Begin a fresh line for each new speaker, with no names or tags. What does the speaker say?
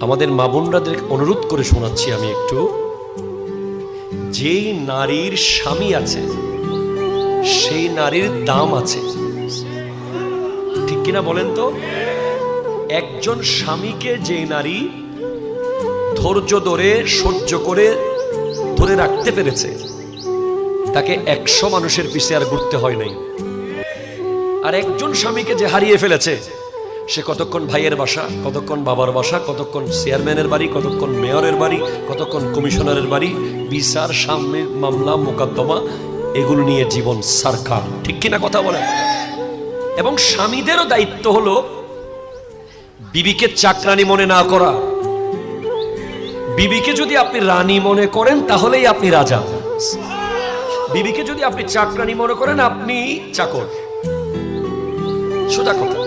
আমাদের মা বোনরাদের অনুরোধ করে শোনাচ্ছি আমি একটু। যেই নারীর স্বামী আছে সেই নারীর দাম আছে, ঠিক কিনা বলেন তো? একজন স্বামীকে যে নারী ধৈর্য ধরে সহ্য করে ধরে রাখতে পেরেছে, তাকে 100 মানুষের পিছে আর ঘুরতে হয় নাই। আর একজন স্বামীকে যে হারিয়ে ফেলেছে, সে কতক্ষণ ভাইয়ের বাসা, কতক্ষণ বাবার বাসা, কতক্ষণ চেয়ারম্যানের বাড়ি, কতক্ষণ মেয়রের বাড়ি, কতক্ষণ কমিশনারের বাড়ি, বিচার, সামনে মামলা, মোকদ্দমা, এগুলো নিয়ে জীবন সরকার, ঠিক কিনা কথা বলেন? এবং স্বামীদেরও দায়িত্ব হলো বিবিকে চাকরানি মনে না করা। বিবিকে যদি আপনি রানী মনে করেন তাহলেই আপনি রাজা, বিবিকে যদি আপনি চাকরানি মনে করেন আপনি চাকর। সোজা কথা।